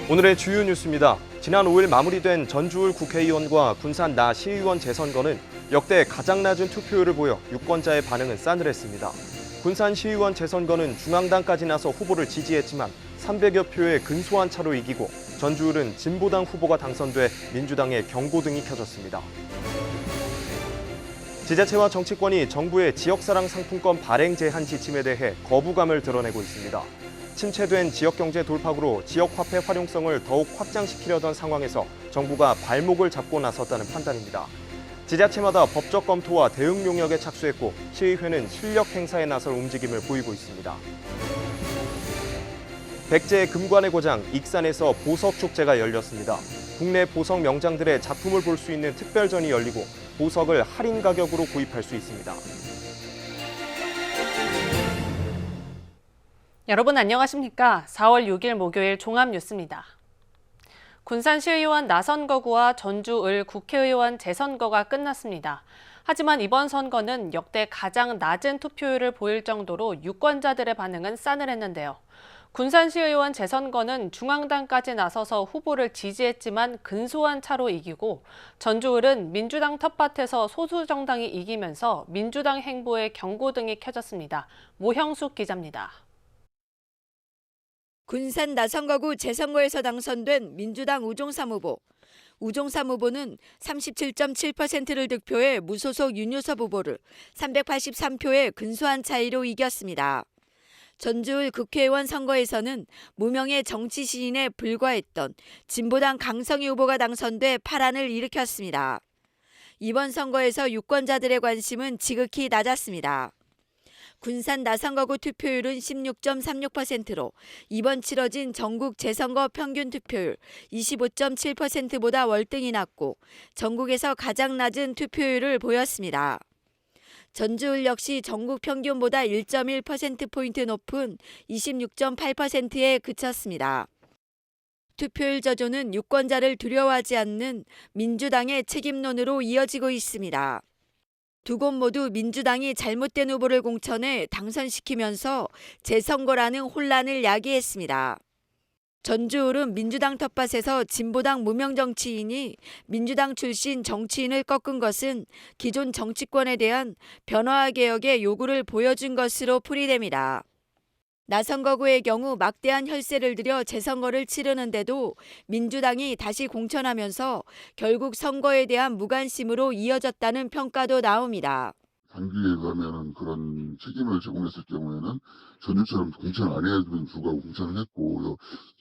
오늘의 주요 뉴스입니다. 지난 5일 마무리된 전주울 국회의원과 군산 나 시의원 재선거는 역대 가장 낮은 투표율을 보여 유권자의 반응은 싸늘했습니다. 군산 시의원 재선거는 중앙당까지 나서 후보를 지지했지만 300여 표의 근소한 차로 이기고 전주울은 진보당 후보가 당선돼 민주당의 경고등이 켜졌습니다. 지자체와 정치권이 정부의 지역사랑 상품권 발행 제한 지침에 대해 거부감을 드러내고 있습니다. 침체된 지역경제 돌파구로 지역화폐 활용성을 더욱 확장시키려던 상황에서 정부가 발목을 잡고 나섰다는 판단입니다. 지자체마다 법적 검토와 대응 용역에 착수했고 시의회는 실력 행사에 나설 움직임을 보이고 있습니다. 백제 금관의 고장 익산에서 보석축제가 열렸습니다. 국내 보석 명장들의 작품을 볼 수 있는 특별전이 열리고 보석을 할인 가격으로 구입할 수 있습니다. 여러분 안녕하십니까? 4월 6일 목요일 종합뉴스입니다. 군산시의원 나선거구와 전주을 국회의원 재선거가 끝났습니다. 하지만 이번 선거는 역대 가장 낮은 투표율을 보일 정도로 유권자들의 반응은 싸늘했는데요. 군산시의원 재선거는 중앙당까지 나서서 후보를 지지했지만 근소한 차로 이기고 전주을은 민주당 텃밭에서 소수 정당이 이기면서 민주당 행보에 경고등이 켜졌습니다. 모형숙 기자입니다. 군산 나선거구 재선거에서 당선된 민주당 우종삼 후보. 우종삼 후보는 37.7%를 득표해 무소속 윤유섭 후보를 383표의 근소한 차이로 이겼습니다. 전주울 국회의원 선거에서는 무명의 정치 시인에 불과했던 진보당 강성희 후보가 당선돼 파란을 일으켰습니다. 이번 선거에서 유권자들의 관심은 지극히 낮았습니다. 군산 나선거구 투표율은 16.36%로 이번 치러진 전국 재선거 평균 투표율 25.7%보다 월등히 낮고 전국에서 가장 낮은 투표율을 보였습니다. 전주울 역시 전국 평균보다 1.1%포인트 높은 26.8%에 그쳤습니다. 투표율 저조는 유권자를 두려워하지 않는 민주당의 책임론으로 이어지고 있습니다. 두 곳 모두 민주당이 잘못된 후보를 공천해 당선시키면서 재선거라는 혼란을 야기했습니다. 전주울은 민주당 텃밭에서 진보당 무명 정치인이 민주당 출신 정치인을 꺾은 것은 기존 정치권에 대한 변화와 개혁의 요구를 보여준 것으로 풀이됩니다. 나선거구의 경우 막대한 혈세를 들여 재선거를 치르는데도 민주당이 다시 공천하면서 결국 선거에 대한 무관심으로 이어졌다는 평가도 나옵니다. 당규에 가면은 그런 책임을 제공했을 경우에는 전주처럼 공천 안 해야 되는 불구하고 공천을 했고,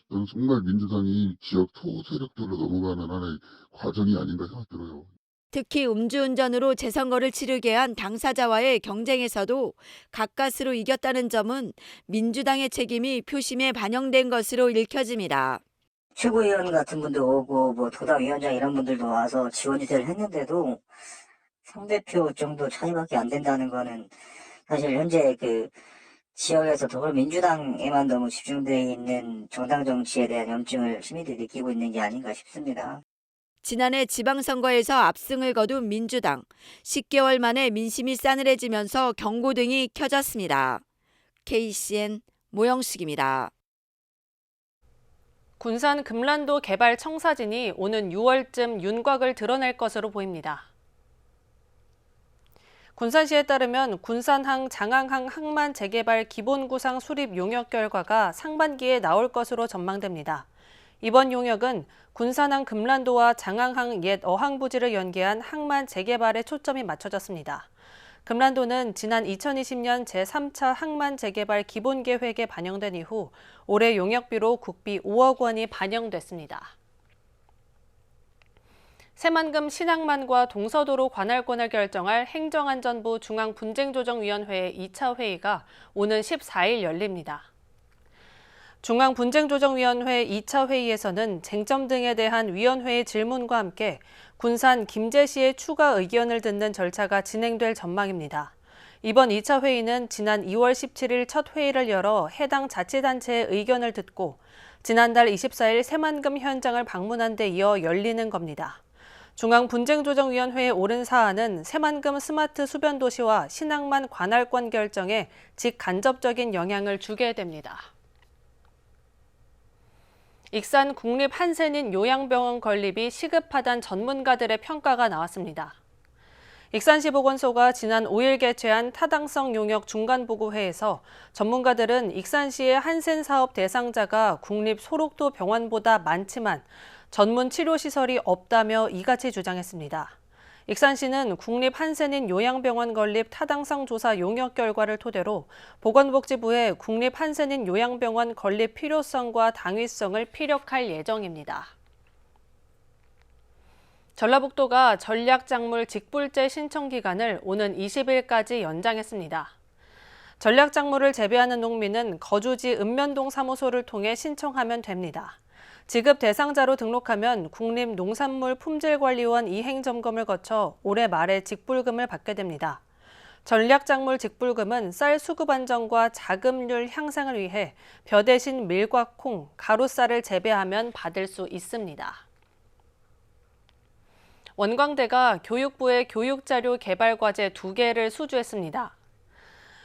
저는 정말 민주당이 지역 토 세력들로 넘어가는 하나의 과정이 아닌가 생각 들어요. 특히 음주운전으로 재선거를 치르게 한 당사자와의 경쟁에서도 가까스로 이겼다는 점은 민주당의 책임이 표심에 반영된 것으로 읽혀집니다. 최고위원 같은 분도 오고 도당위원장 이런 분들도 와서 지원지대를 했는데도 300표 정도 차이밖에 안 된다는 거는 사실 현재 그 지역에서 더불어민주당에만 너무 집중되어 있는 정당 정치에 대한 염증을 시민들이 느끼고 있는 게 아닌가 싶습니다. 지난해 지방선거에서 압승을 거둔 민주당. 10개월 만에 민심이 싸늘해지면서 경고등이 켜졌습니다. KCN 모형숙입니다. 군산 금란도 개발 청사진이 오는 6월쯤 윤곽을 드러낼 것으로 보입니다. 군산시에 따르면 군산항 장항항 항만 재개발 기본구상 수립 용역 결과가 상반기에 나올 것으로 전망됩니다. 이번 용역은 군산항 금란도와 장항항 옛 어항부지를 연계한 항만 재개발에 초점이 맞춰졌습니다. 금란도는 지난 2020년 제3차 항만 재개발 기본계획에 반영된 이후 올해 용역비로 국비 5억 원이 반영됐습니다. 새만금 신항만과 동서도로 관할권을 결정할 행정안전부 중앙분쟁조정위원회의 2차 회의가 오는 14일 열립니다. 중앙분쟁조정위원회 2차 회의에서는 쟁점 등에 대한 위원회의 질문과 함께 군산 김제시의 추가 의견을 듣는 절차가 진행될 전망입니다. 이번 2차 회의는 지난 2월 17일 첫 회의를 열어 해당 자치단체의 의견을 듣고 지난달 24일 새만금 현장을 방문한 데 이어 열리는 겁니다. 중앙분쟁조정위원회에 오른 사안은 새만금 스마트 수변도시와 신항만 관할권 결정에 직간접적인 영향을 주게 됩니다. 익산 국립 한센인 요양병원 건립이 시급하다는 전문가들의 평가가 나왔습니다. 익산시 보건소가 지난 5일 개최한 타당성 용역 중간보고회에서 전문가들은 익산시의 한센 사업 대상자가 국립 소록도 병원보다 많지만 전문 치료시설이 없다며 이같이 주장했습니다. 익산시는 국립 한센인 요양병원 건립 타당성 조사 용역 결과를 토대로 보건복지부에 국립 한센인 요양병원 건립 필요성과 당위성을 피력할 예정입니다. 전라북도가 전략작물 직불제 신청 기간을 오는 20일까지 연장했습니다. 전략작물을 재배하는 농민은 거주지 읍면동 사무소를 통해 신청하면 됩니다. 지급 대상자로 등록하면 국립농산물품질관리원 이행점검을 거쳐 올해 말에 직불금을 받게 됩니다. 전략작물 직불금은 쌀 수급 안정과 자급률 향상을 위해 벼 대신 밀과 콩, 가루쌀을 재배하면 받을 수 있습니다. 원광대가 교육부의 교육자료 개발 과제 2개를 수주했습니다.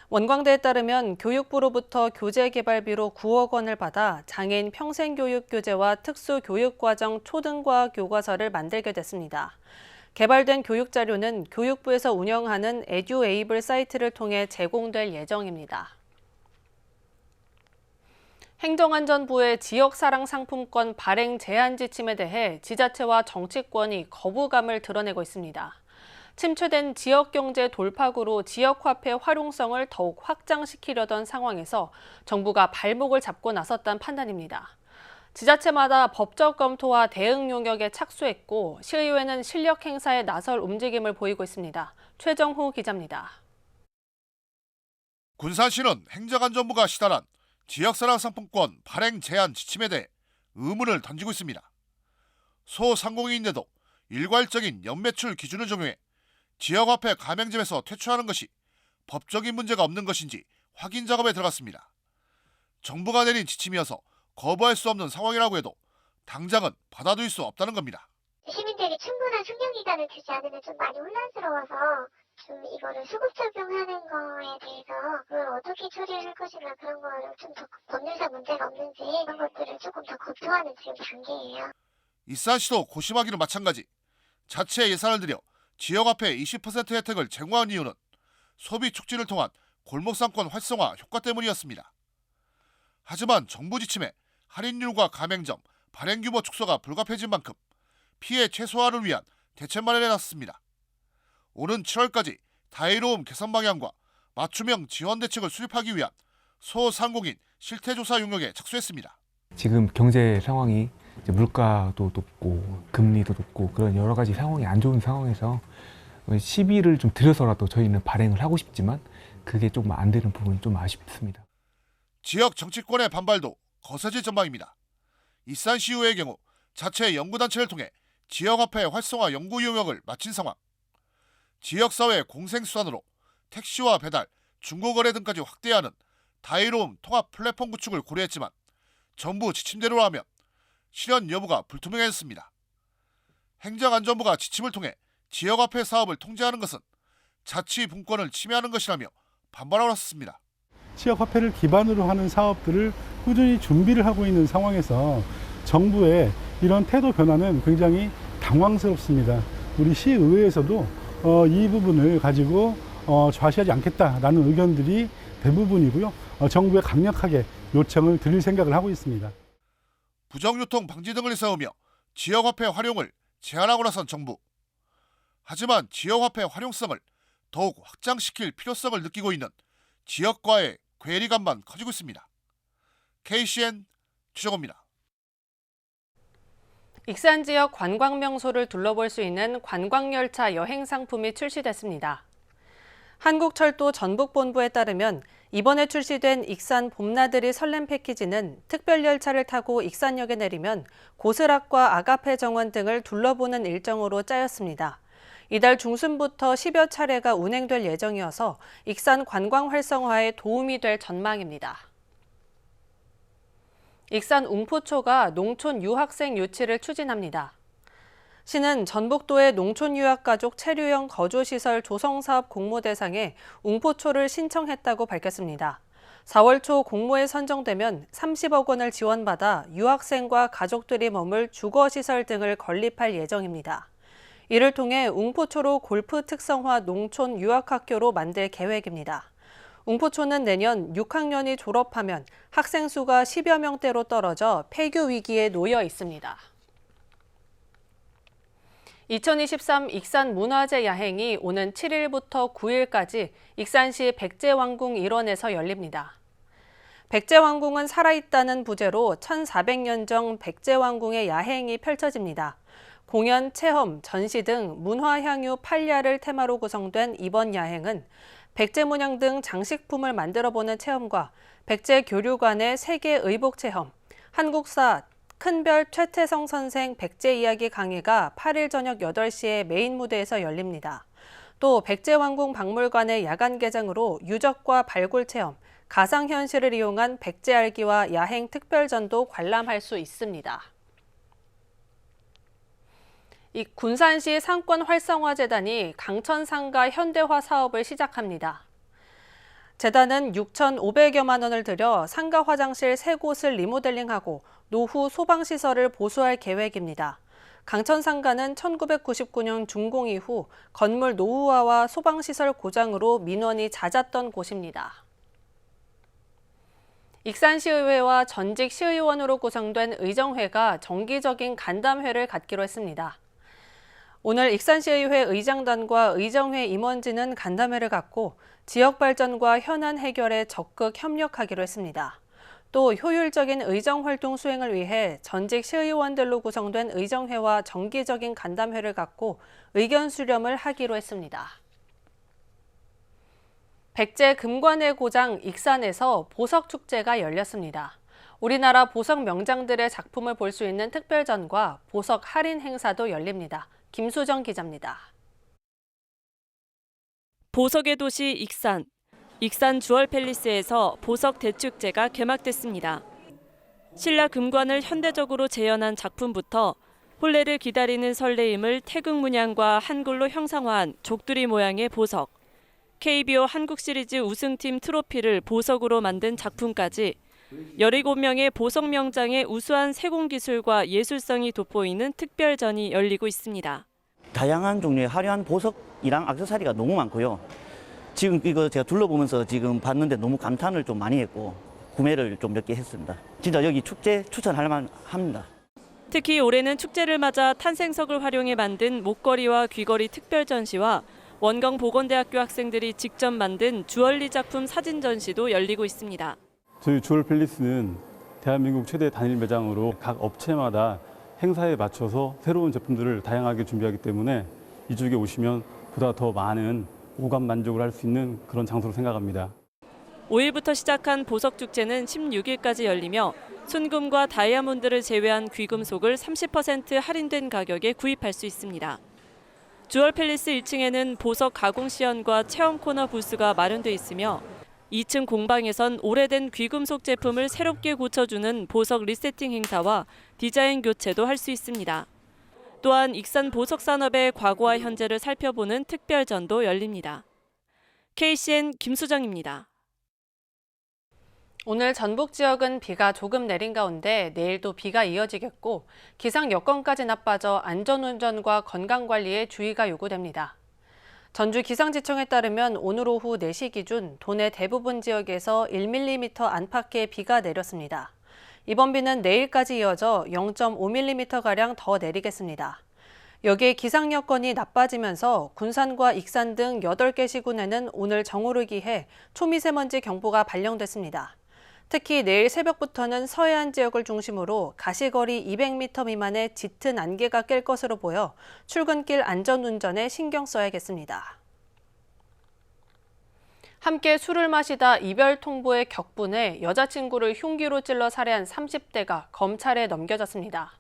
원광대에 따르면 교육부로부터 교재 개발비로 9억 원을 받아 장애인 평생교육교재와 특수교육과정 초등과학 교과서를 만들게 됐습니다. 개발된 교육자료는 교육부에서 운영하는 에듀에이블 사이트를 통해 제공될 예정입니다. 행정안전부의 지역사랑 상품권 발행 제한 지침에 대해 지자체와 정치권이 거부감을 드러내고 있습니다. 침체된 지역경제 돌파구로 지역화폐 활용성을 더욱 확장시키려던 상황에서 정부가 발목을 잡고 나섰다는 판단입니다. 지자체마다 법적 검토와 대응 용역에 착수했고 시의회는 실력 행사에 나설 움직임을 보이고 있습니다. 최정호 기자입니다. 군산시는 행정안전부가 시달한 지역사랑 상품권 발행 제한 지침에 대해 의문을 던지고 있습니다. 소상공인인데도 일괄적인 연매출 기준을 적용해 지역화폐 가맹점에서 퇴출하는 것이 법적인 문제가 없는 것인지 확인 작업에 들어갔습니다. 정부가 내린 지침이어서 거부할 수 없는 상황이라고 해도 당장은 받아들일 수 없다는 겁니다. 시민들이 충분한 숙련기간을 주지 않으면 좀 많이 혼란스러워서 좀 이거를 수급 적용하는 거에 대해서 그걸 어떻게 처리할 것인가 그런 거를 좀 더 법률상 문제가 없는지 그런 것들을 조금 더 검토하는 지금 단계예요. 익산시도 고심하기는 마찬가지. 자체 예산을 들여 지역화폐 20% 혜택을 제공한 이유는 소비 촉진을 통한 골목상권 활성화 효과 때문이었습니다. 하지만 정부 지침에 할인율과 가맹점, 발행 규모 축소가 불가피해진 만큼 피해 최소화를 위한 대책 마련에 나섰습니다. 오는 7월까지 다이로움 개선 방향과 맞춤형 지원 대책을 수립하기 위한 소상공인 실태조사 용역에 착수했습니다. 지금 경제 상황이 이제 물가도 높고 금리도 높고 그런 여러 가지 상황이 안 좋은 상황에서 시비를 좀 들여서라도 저희는 발행을 하고 싶지만 그게 조금 안 되는 부분이 좀 아쉽습니다. 지역 정치권의 반발도 거세질 전망입니다. 익산시의회의 경우 자체 연구단체를 통해 지역화폐 활성화 연구 용역을 마친 상황. 지역사회 공생수단으로 택시와 배달, 중고거래 등까지 확대하는 다이로움 통합 플랫폼 구축을 고려했지만 정부 지침대로라면 실현 여부가 불투명해졌습니다. 행정안전부가 지침을 통해 지역화폐 사업을 통제하는 것은 자치분권을 침해하는 것이라며 반발하고 나섰습니다. 지역화폐를 기반으로 하는 사업들을 꾸준히 준비를 하고 있는 상황에서 정부의 이런 태도 변화는 굉장히 당황스럽습니다. 우리 시의회에서도 이 부분을 가지고 좌시하지 않겠다라는 의견들이 대부분이고요. 정부에 강력하게 요청을 드릴 생각을 하고 있습니다. 부정유통 방지 등을 세우며 지역화폐 활용을 제한하고 나선 정부. 하지만 지역화폐 활용성을 더욱 확장시킬 필요성을 느끼고 있는 지역과의 괴리감만 커지고 있습니다. KCN 주정호입니다. 익산 지역 관광 명소를 둘러볼 수 있는 관광열차 여행 상품이 출시됐습니다. 한국철도 전북본부에 따르면 이번에 출시된 익산 봄나들이 설렘 패키지는 특별열차를 타고 익산역에 내리면 고스락과 아가페 정원 등을 둘러보는 일정으로 짜였습니다. 이달 중순부터 10여 차례가 운행될 예정이어서 익산 관광 활성화에 도움이 될 전망입니다. 익산 웅포초가 농촌 유학생 유치를 추진합니다. 시는 전북도의 농촌 유학가족 체류형 거주시설 조성사업 공모 대상에 웅포초를 신청했다고 밝혔습니다. 4월 초 공모에 선정되면 30억 원을 지원받아 유학생과 가족들이 머물 주거시설 등을 건립할 예정입니다. 이를 통해 웅포초로 골프 특성화 농촌 유학학교로 만들 계획입니다. 웅포초는 내년 6학년이 졸업하면 학생 수가 10여 명대로 떨어져 폐교 위기에 놓여 있습니다. 2023 익산 문화제 야행이 오는 7일부터 9일까지 익산시 백제왕궁 일원에서 열립니다. 백제왕궁은 살아있다는 부제로 1400년 전 백제왕궁의 야행이 펼쳐집니다. 공연, 체험, 전시 등 문화향유 8야를 테마로 구성된 이번 야행은 백제 문양 등 장식품을 만들어보는 체험과 백제 교류관의 세계 의복 체험, 한국사 큰별 최태성 선생 백제 이야기 강의가 8일 저녁 8시에 메인 무대에서 열립니다. 또 백제왕궁 박물관의 야간 개장으로 유적과 발굴 체험, 가상현실을 이용한 백제 알기와 야행 특별전도 관람할 수 있습니다. 군산시 상권 활성화재단이 강천상가 현대화 사업을 시작합니다. 재단은 6,500여만 원을 들여 상가 화장실 3곳을 리모델링하고 노후 소방시설을 보수할 계획입니다. 강천상가는 1999년 준공 이후 건물 노후화와 소방시설 고장으로 민원이 잦았던 곳입니다. 익산시의회와 전직 시의원으로 구성된 의정회가 정기적인 간담회를 갖기로 했습니다. 오늘 익산시의회 의장단과 의정회 임원진은 간담회를 갖고 지역 발전과 현안 해결에 적극 협력하기로 했습니다. 또 효율적인 의정활동 수행을 위해 전직 시의원들로 구성된 의정회와 정기적인 간담회를 갖고 의견 수렴을 하기로 했습니다. 백제 금관의 고장 익산에서 보석축제가 열렸습니다. 우리나라 보석 명장들의 작품을 볼 수 있는 특별전과 보석 할인 행사도 열립니다. 김수정 기자입니다. 보석의 도시 익산. 익산 주얼팰리스에서 보석 대축제가 개막됐습니다. 신라 금관을 현대적으로 재현한 작품부터 혼례를 기다리는 설레임을 태극 문양과 한글로 형상화한 족두리 모양의 보석, KBO 한국 시리즈 우승팀 트로피를 보석으로 만든 작품까지 17명의 보석 명장의 우수한 세공 기술과 예술성이 돋보이는 특별전이 열리고 있습니다. 다양한 종류의 화려한 보석이랑 액세서리가 너무 많고요. 지금 이거 제가 둘러보면서 지금 봤는데 너무 감탄을 좀 많이 했고 구매를 좀 몇 개 했습니다. 진짜 여기 축제 추천할 만합니다. 특히 올해는 축제를 맞아 탄생석을 활용해 만든 목걸이와 귀걸이 특별 전시와 원광보건대학교 학생들이 직접 만든 주얼리 작품 사진 전시도 열리고 있습니다. 저희 주얼팰리스는 대한민국 최대 단일 매장으로 각 업체마다 행사에 맞춰서 새로운 제품들을 다양하게 준비하기 때문에 이쪽에 오시면 보다 더 많은 오감 만족을 할 수 있는 그런 장소로 생각합니다. 5일부터 시작한 보석축제는 16일까지 열리며 순금과 다이아몬드를 제외한 귀금속을 30% 할인된 가격에 구입할 수 있습니다. 주얼팰리스 1층에는 보석 가공 시연과 체험 코너 부스가 마련돼 있으며 2층 공방에선 오래된 귀금속 제품을 새롭게 고쳐주는 보석 리세팅 행사와 디자인 교체도 할 수 있습니다. 또한 익산 보석 산업의 과거와 현재를 살펴보는 특별전도 열립니다. KCN 김수정입니다. 오늘 전북 지역은 비가 조금 내린 가운데 내일도 비가 이어지겠고 기상 여건까지 나빠져 안전운전과 건강관리에 주의가 요구됩니다. 전주 기상지청에 따르면 오늘 오후 4시 기준 도내 대부분 지역에서 1mm 안팎의 비가 내렸습니다. 이번 비는 내일까지 이어져 0.5mm가량 더 내리겠습니다. 여기에 기상 여건이 나빠지면서 군산과 익산 등 8개 시군에는 오늘 정오르기해 초미세먼지 경보가 발령됐습니다. 특히 내일 새벽부터는 서해안 지역을 중심으로 가시거리 200m 미만의 짙은 안개가 낄 것으로 보여 출근길 안전운전에 신경 써야겠습니다. 함께 술을 마시다 이별 통보에 격분해 여자친구를 흉기로 찔러 살해한 30대가 검찰에 넘겨졌습니다.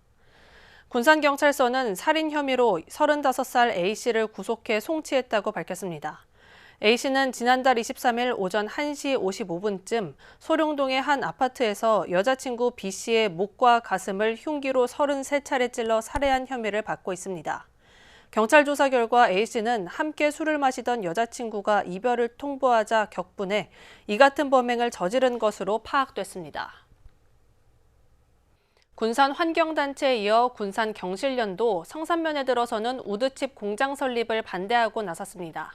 군산경찰서는 살인 혐의로 35살 A씨를 구속해 송치했다고 밝혔습니다. A씨는 지난달 23일 오전 1시 55분쯤 소룡동의 한 아파트에서 여자친구 B씨의 목과 가슴을 흉기로 33차례 찔러 살해한 혐의를 받고 있습니다. 경찰 조사 결과 A씨는 함께 술을 마시던 여자친구가 이별을 통보하자 격분해 이 같은 범행을 저지른 것으로 파악됐습니다. 군산 환경단체에 이어 군산 경실련도 성산면에 들어서는 우드칩 공장 설립을 반대하고 나섰습니다.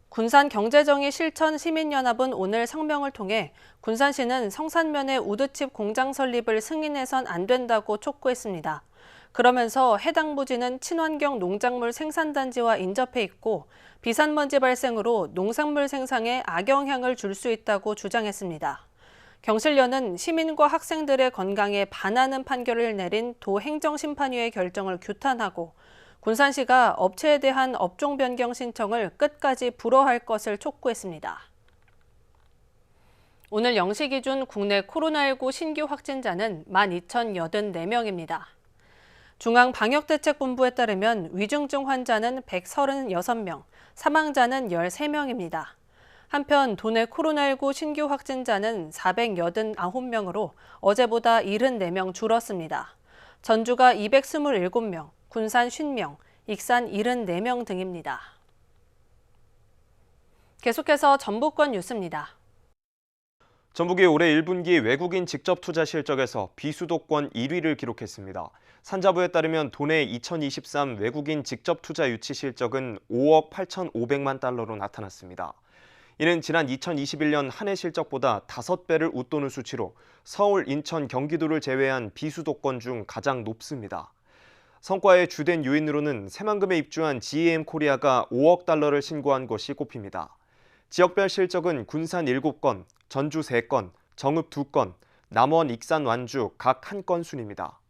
군산경제정의 실천 시민연합은 오늘 성명을 통해 군산시는 성산면에 우드칩 공장 설립을 승인해선 안 된다고 촉구했습니다. 그러면서 해당 부지는 친환경 농작물 생산단지와 인접해 있고 비산먼지 발생으로 농산물 생산에 악영향을 줄 수 있다고 주장했습니다. 경실련은 시민과 학생들의 건강에 반하는 판결을 내린 도행정심판위의 결정을 규탄하고 군산시가 업체에 대한 업종 변경 신청을 끝까지 불허할 것을 촉구했습니다. 오늘 0시 기준 국내 코로나19 신규 확진자는 12,084명입니다. 중앙방역대책본부에 따르면 위중증 환자는 136명, 사망자는 13명입니다. 한편 도내 코로나19 신규 확진자는 489명으로 어제보다 74명 줄었습니다. 전주가 227명, 군산 50명, 익산 74명 등입니다. 계속해서 전북권 뉴스입니다. 전북이 올해 1분기 외국인 직접 투자 실적에서 비수도권 1위를 기록했습니다. 산자부에 따르면 도내 2023 외국인 직접 투자 유치 실적은 5억 8,500만 달러로 나타났습니다. 이는 지난 2021년 한 해 실적보다 5배를 웃도는 수치로 서울, 인천, 경기도를 제외한 비수도권 중 가장 높습니다. 성과의 주된 요인으로는 새만금에 입주한 GEM 코리아가 5억 달러를 신고한 것이 꼽힙니다. 지역별 실적은 군산 7건, 전주 3건, 정읍 2건, 남원, 익산, 완주 각 1건 순입니다.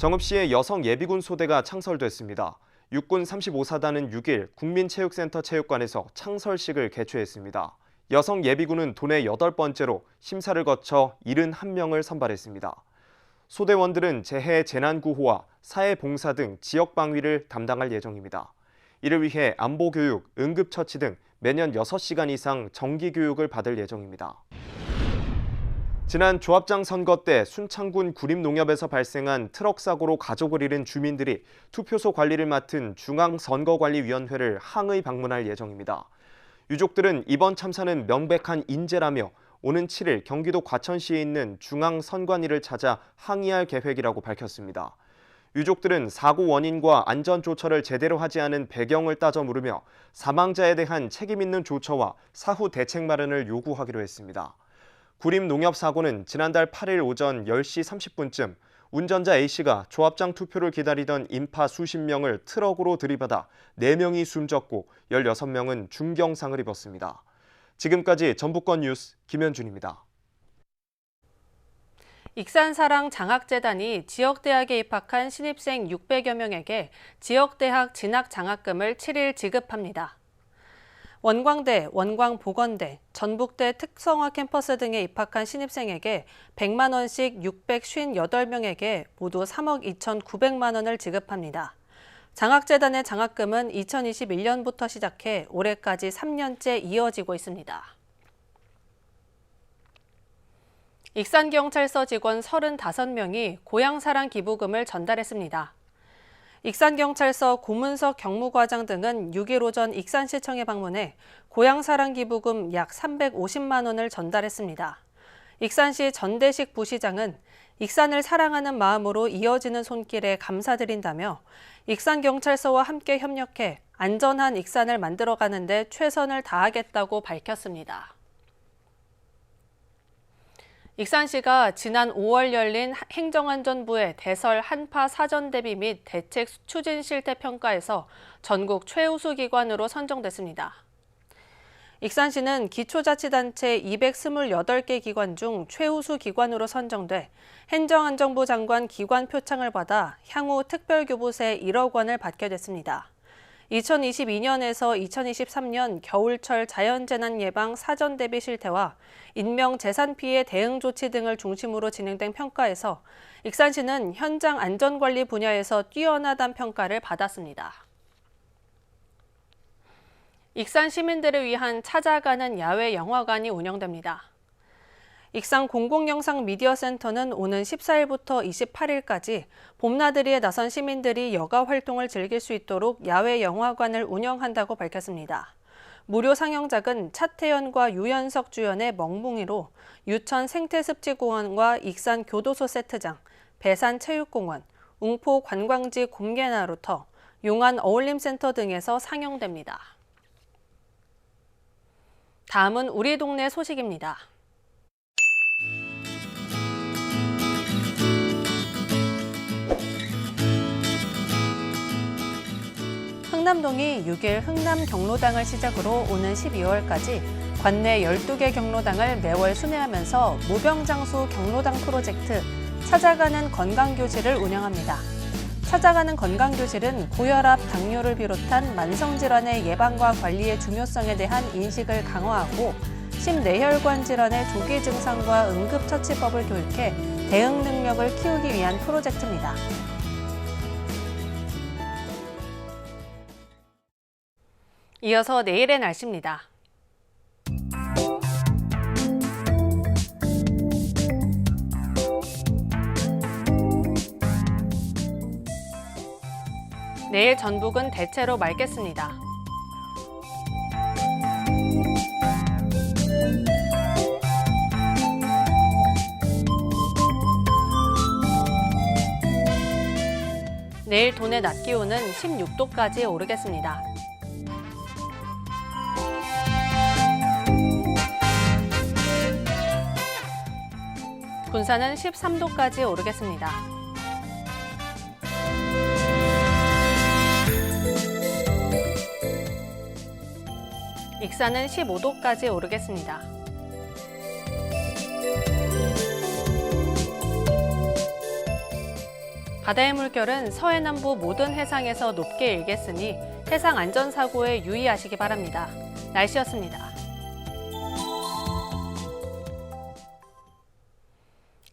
정읍시에 여성 예비군 소대가 창설됐습니다. 육군 35사단은 6일 국민체육센터 체육관에서 창설식을 개최했습니다. 여성 예비군은 도내 8번째로 심사를 거쳐 71명을 선발했습니다. 소대원들은 재해 재난구호와 사회봉사 등 지역방위를 담당할 예정입니다. 이를 위해 안보교육, 응급처치 등 매년 6시간 이상 정기교육을 받을 예정입니다. 지난 조합장 선거 때 순창군 구림농협에서 발생한 트럭 사고로 가족을 잃은 주민들이 투표소 관리를 맡은 중앙선거관리위원회를 항의 방문할 예정입니다. 유족들은 이번 참사는 명백한 인재라며 오는 7일 경기도 과천시에 있는 중앙선관위를 찾아 항의할 계획이라고 밝혔습니다. 유족들은 사고 원인과 안전 조처를 제대로 하지 않은 배경을 따져 물으며 사망자에 대한 책임 있는 조처와 사후 대책 마련을 요구하기로 했습니다. 구림 농협 사고는 지난달 8일 오전 10시 30분쯤 운전자 A씨가 조합장 투표를 기다리던 인파 수십 명을 트럭으로 들이받아 4명이 숨졌고 16명은 중경상을 입었습니다. 지금까지 전북권 뉴스 김현준입니다. 익산사랑 장학재단이 지역대학에 입학한 신입생 600여 명에게 지역대학 진학장학금을 7일 지급합니다. 원광대, 원광보건대, 전북대 특성화 캠퍼스 등에 입학한 신입생에게 100만 원씩 658명에게 모두 3억 2,900만 원을 지급합니다. 장학재단의 장학금은 2021년부터 시작해 올해까지 3년째 이어지고 있습니다. 익산경찰서 직원 35명이 고향사랑 기부금을 전달했습니다. 익산경찰서 고문석 경무과장 등은 6일 오전 익산시청에 방문해 고향사랑 기부금 약 350만 원을 전달했습니다. 익산시 전대식 부시장은 익산을 사랑하는 마음으로 이어지는 손길에 감사드린다며 익산경찰서와 함께 협력해 안전한 익산을 만들어가는 데 최선을 다하겠다고 밝혔습니다. 익산시가 지난 5월 열린 행정안전부의 대설 한파 사전 대비 및 대책 추진 실태 평가에서 전국 최우수 기관으로 선정됐습니다. 익산시는 기초자치단체 228개 기관 중 최우수 기관으로 선정돼 행정안전부 장관 기관 표창을 받아 향후 특별교부세 1억 원을 받게 됐습니다. 2022년에서 2023년 겨울철 자연재난 예방 사전 대비 실태와 인명 재산 피해 대응 조치 등을 중심으로 진행된 평가에서 익산시는 현장 안전관리 분야에서 뛰어나다는 평가를 받았습니다. 익산 시민들을 위한 찾아가는 야외 영화관이 운영됩니다. 익산 공공영상 미디어센터는 오는 14일부터 28일까지 봄나들이에 나선 시민들이 여가 활동을 즐길 수 있도록 야외 영화관을 운영한다고 밝혔습니다. 무료 상영작은 차태현과 유연석 주연의 멍뭉이로 유천 생태습지공원과 익산 교도소 세트장, 배산 체육공원, 웅포 관광지 곰개나루터, 용안 어울림센터 등에서 상영됩니다. 다음은 우리 동네 소식입니다. 흥남동이 6일 흥남 경로당을 시작으로 오는 12월까지 관내 12개 경로당을 매월 순회하면서 무병장수 경로당 프로젝트 찾아가는 건강교실을 운영합니다. 찾아가는 건강교실은 고혈압, 당뇨를 비롯한 만성질환의 예방과 관리의 중요성에 대한 인식을 강화하고 심뇌혈관 질환의 조기 증상과 응급처치법을 교육해 대응 능력을 키우기 위한 프로젝트입니다. 이어서 내일의 날씨입니다. 내일 전북은 대체로 맑겠습니다. 내일 도내 낮 기온은 16도까지 오르겠습니다. 군산은 13도까지 오르겠습니다. 익산은 15도까지 오르겠습니다. 바다의 물결은 서해남부 모든 해상에서 높게 일겠으니 해상 안전사고에 유의하시기 바랍니다. 날씨였습니다.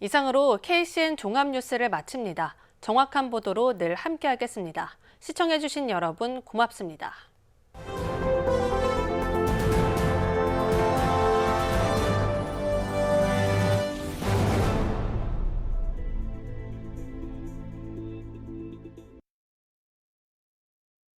이상으로 KCN 종합뉴스를 마칩니다. 정확한 보도로 늘 함께하겠습니다. 시청해주신 여러분 고맙습니다.